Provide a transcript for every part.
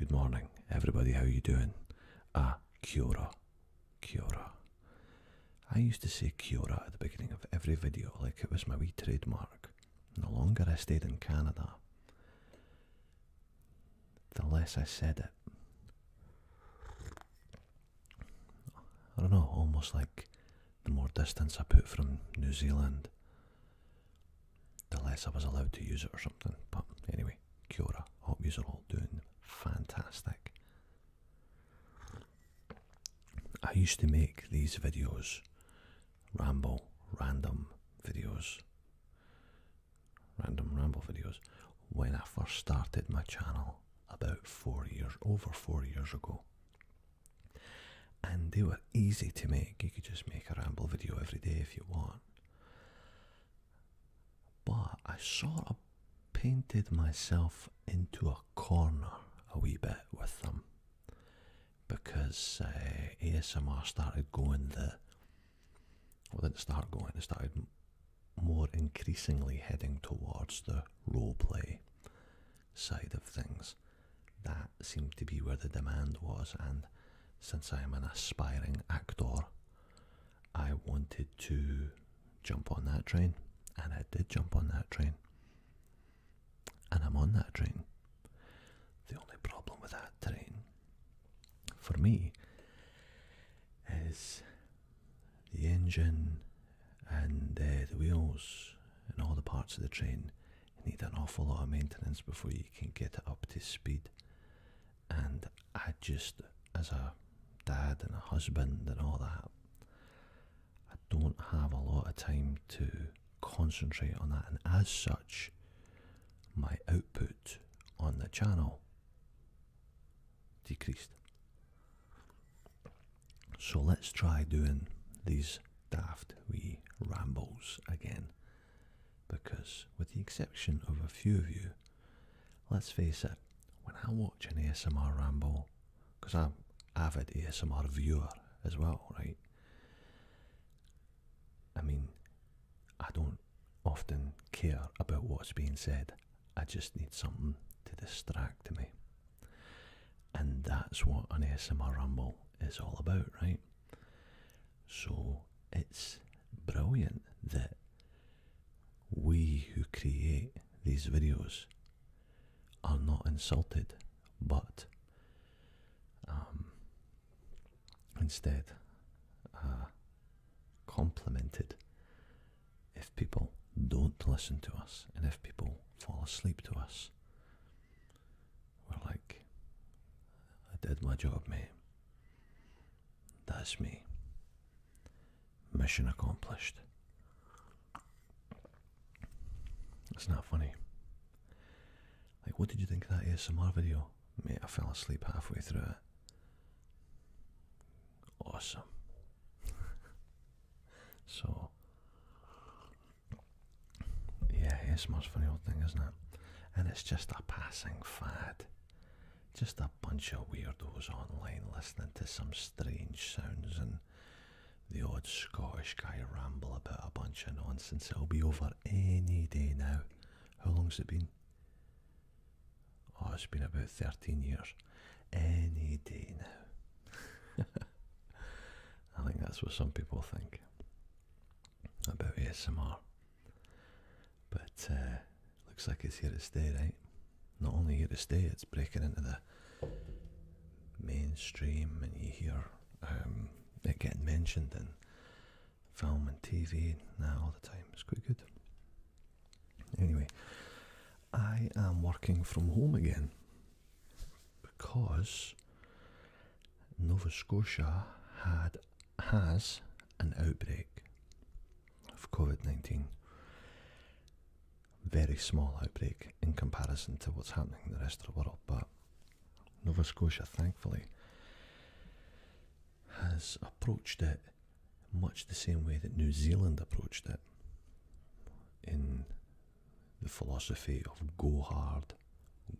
Good morning, everybody. How you doing? Kia ora. Kia ora. I used to say kia ora at the beginning of every video like it was my wee trademark. And the longer I stayed in Canada, the less I said it. I don't know, almost like the more distance I put from New Zealand, the less I was allowed to use it or something. But anyway, kia ora. Hope you're all doing fantastic. I used to make these videos, random ramble videos, when I first started my channel about over 4 years ago. And they were easy to make. You could just make a ramble video every day if you want. But I sort of painted myself into a corner a wee bit with them, because ASMR started going it started more increasingly heading towards the roleplay side of things. That seemed to be where the demand was, and since I am an aspiring actor, I wanted to jump on that train, and I did jump on that train, and I'm on that train. The only problem with that train, for me, is the engine and the wheels and all the parts of the train need an awful lot of maintenance before you can get it up to speed. And I just, as a dad and a husband and all that, I don't have a lot of time to concentrate on that, and as such, my output on the channel decreased. So let's try doing these daft wee rambles again, because with the exception of a few of you, let's face it, when I watch an ASMR ramble, because I'm an avid ASMR viewer as well, right? I mean, I don't often care about what's being said. I just need something to distract me. And that's what an ASMR ramble is all about, right? So it's brilliant that we who create these videos are not insulted, but instead complimented if people don't listen to us, and if people fall asleep to us. We're like, I did my job, mate. That's me. Mission accomplished. It's not funny. Like, what did you think of that ASMR video? Mate, I fell asleep halfway through it. Awesome. So, yeah, ASMR's a funny old thing, isn't it? And it's just a passing fad. Just a bunch of weirdos online listening to some strange sounds, and the odd Scottish guy ramble about a bunch of nonsense. It'll be over any day now. How long's it been? Oh, it's been about 13 years. Any day now. I think that's what some people think about ASMR. But looks like it's here to stay, right? Not only here to stay, it's breaking into the mainstream, and you hear it getting mentioned in film and TV now all the time. It's quite good. Anyway, I am working from home again because Nova Scotia has an outbreak of COVID-19. Very small outbreak in comparison to what's happening in the rest of the world, but Nova Scotia, thankfully, has approached it much the same way that New Zealand approached it, in the philosophy of go hard,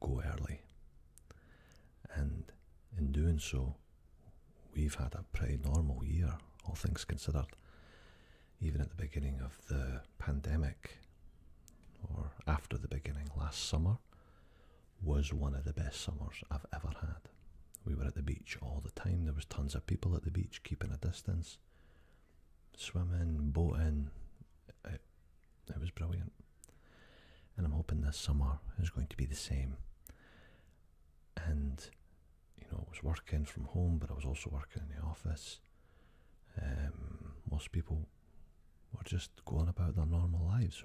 go early. And in doing so, we've had a pretty normal year, all things considered. Even at the beginning of the pandemic, or after the beginning last summer, was one of the best summers I've ever had. We were at the beach all the time. There was tons of people at the beach keeping a distance, swimming, boating. It was brilliant. And I'm hoping this summer is going to be the same. And, you know, I was working from home, but I was also working in the office. Most people were just going about their normal lives,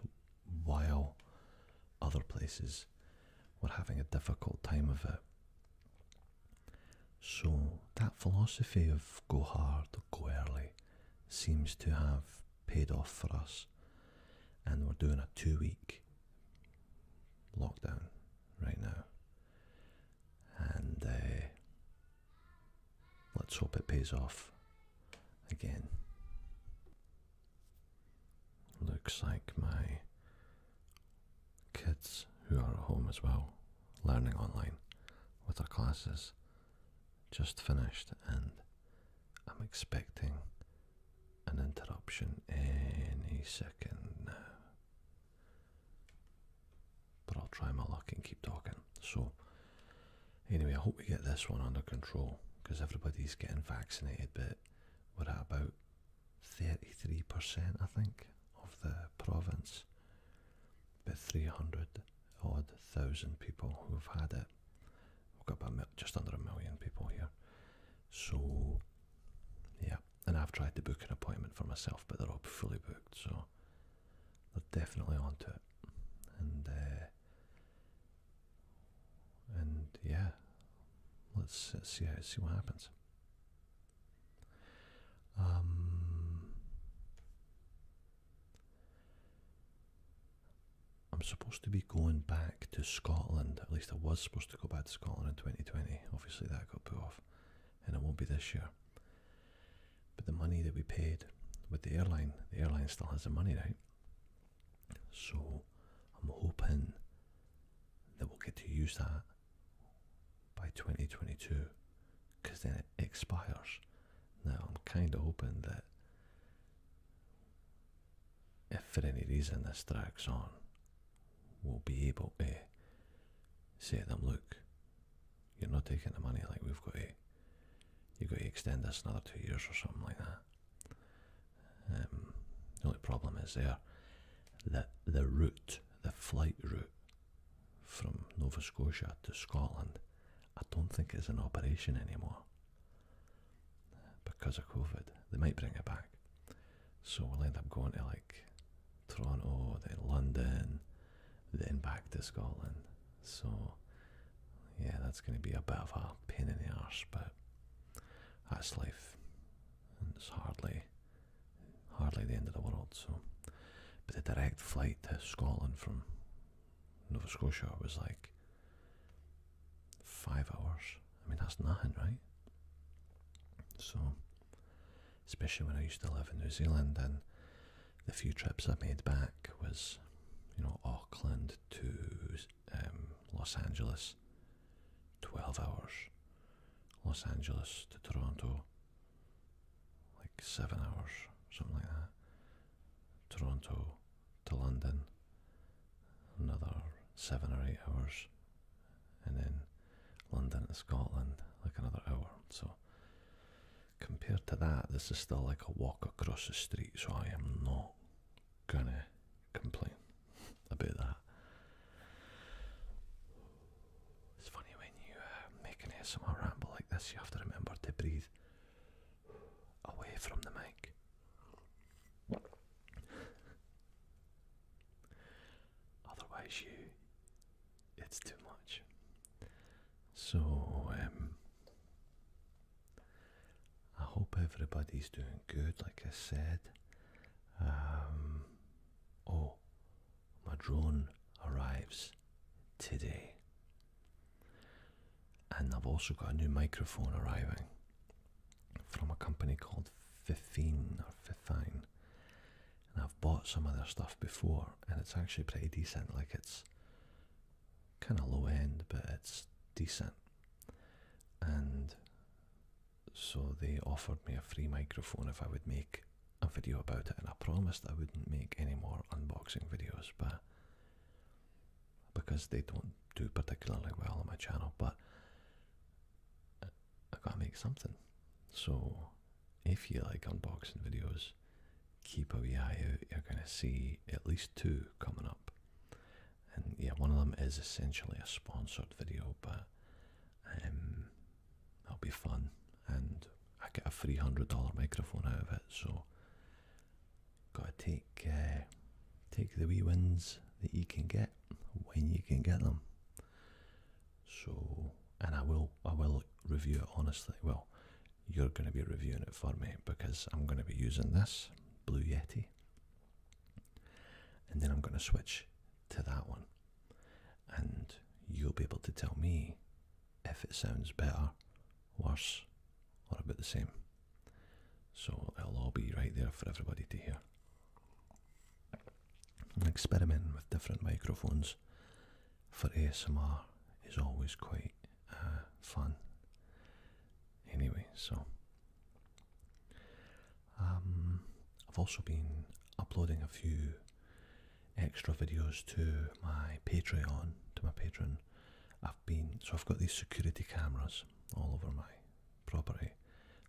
while other places were having a difficult time of it. So that philosophy of go hard, go early, seems to have paid off for us. And we're doing a 2-week lockdown right now. And let's hope it pays off again. Looks like my kids, who are at home as well, learning online with their classes, just finished, and I'm expecting an interruption any second now. But I'll try my luck and keep talking. So, anyway, I hope we get this one under control, because everybody's getting vaccinated, but we're at about 33%, I think, of the province. About 300,000 people who've had it. We've got about just under 1 million people here. So, yeah. And I've tried to book an appointment for myself, but they're all fully booked, so they're definitely onto it. And yeah, let's see what happens. I'm supposed to be going back to Scotland. At least I was supposed to go back to Scotland in 2020. Obviously that got put off, and it won't be this year. But the money that we paid with the airline still has the money, right? So I'm hoping that we'll get to use that by 2022, because then it expires. Now I'm kind of hoping that if for any reason this drags on, we'll be able to say to them, look, you're not taking the money, like you've got to extend this another 2 years or something like that. The only problem is that the flight route from Nova Scotia to Scotland, I don't think is in operation anymore because of COVID. They might bring it back, so we'll end up going to like Toronto, then London, then back to Scotland. So yeah, that's going to be a bit of a pain in the arse, but that's life, and it's hardly the end of the world. So, but the direct flight to Scotland from Nova Scotia was like 5 hours. I mean, that's nothing, right? So, especially when I used to live in New Zealand, and the few trips I made back was, you know, Auckland to Los Angeles, 12 hours. Los Angeles to Toronto, like 7 hours, something like that. Toronto to London, another 7 or 8 hours. And then London to Scotland, like another hour. So compared to that, this is still like a walk across the street, so I am not gonna complain about that. It's funny when you make an ASMR ramble like this, you have to remember to breathe away from the mic. Otherwise it's too much. So I hope everybody's doing good, like I said. Oh, my drone arrives today. And I've also got a new microphone arriving from a company called Fifine. And I've bought some of their stuff before, and it's actually pretty decent. Like, it's kind of low end, but it's decent. And so they offered me a free microphone if I would make a video about it, and I promised I wouldn't make any more unboxing videos, but because they don't do particularly well something. So if you like unboxing videos, keep a wee eye out. You're going to see at least 2 coming up. And yeah, one of them is essentially a sponsored video, but it'll be fun. And I get a free $100 microphone out of it, so gotta take the wee wins that you can get when you can get them. So, and I will review it honestly. Well, you're going to be reviewing it for me, because I'm going to be using this Blue Yeti, and then I'm going to switch to that one, and you'll be able to tell me if it sounds better, worse, or about the same. So it'll all be right there for everybody to hear. Experimenting with different microphones for ASMR is always quite fun. Anyway, so I've also been uploading a few extra videos to my Patreon, to my Patreon. I've got these security cameras all over my property,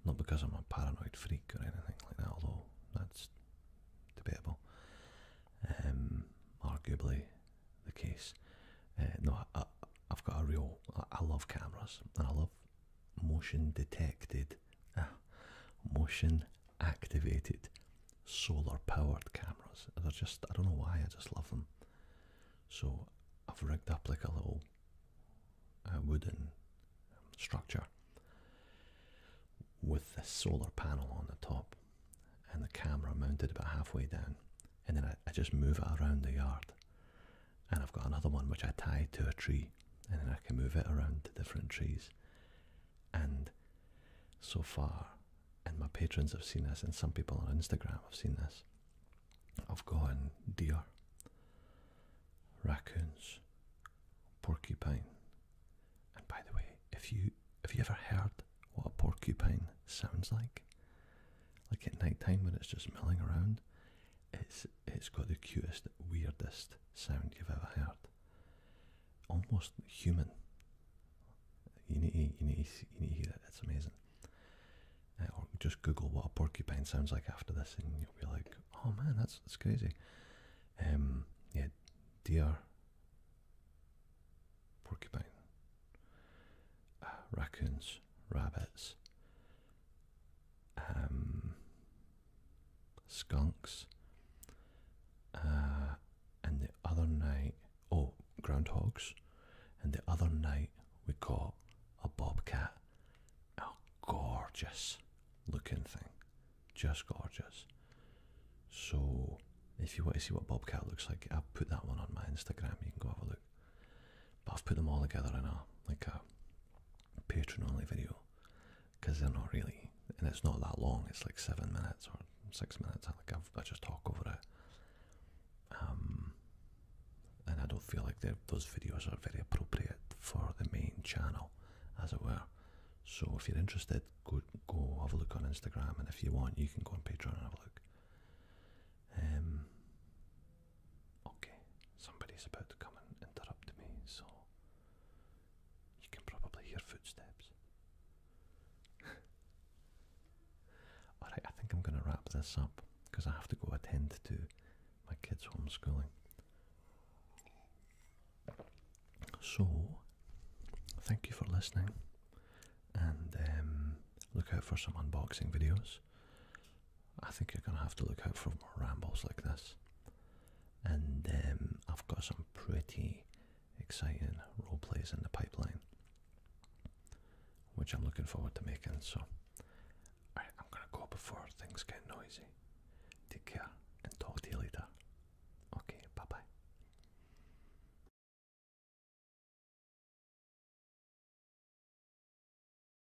not because I'm a paranoid freak or anything like that, although that's debatable. Arguably the case. No, I've got I love cameras, and I love motion activated solar powered cameras. They're just, I don't know why, I just love them. So I've rigged up like a little wooden structure with the solar panel on the top and the camera mounted about halfway down, and then I just move it around the yard. And I've got another one which I tie to a tree, and then I can move it around to different trees. And so far, and my patrons have seen this, and some people on Instagram have seen this, I've gotten deer, raccoons, porcupine. And by the way, have you ever heard what a porcupine sounds like? Like at night time when it's just milling around, it's got the cutest, weirdest sound you've ever heard. Almost human. You need to hear it. It's amazing. Or just Google what a porcupine sounds like after this, and you'll be like, "Oh man, that's crazy." Yeah, deer, porcupine, raccoons, rabbits, skunks, and the other night, groundhogs, and the other night we caught a bobcat, a gorgeous looking thing, just gorgeous. So if you want to see what bobcat looks like, I'll put that one on my Instagram, you can go have a look. But I've put them all together in a Patreon only video, because they're not really, and it's not that long, it's like 7 minutes or 6 minutes. I just talk over it, and I don't feel like those videos are very appropriate for the main channel, as it were. So if you're interested, go have a look on Instagram, and if you want, you can go on Patreon and have a look. Okay, somebody's about to come and interrupt me, so you can probably hear footsteps. Alright, I think I'm going to wrap this up, because I have to go attend to my kids' homeschooling. So, thank you for listening, and look out for some unboxing videos. I think you're going to have to look out for more rambles like this. And I've got some pretty exciting role plays in the pipeline, which I'm looking forward to making. So, alright, I'm going to go before things get noisy. Take care, and talk to you later.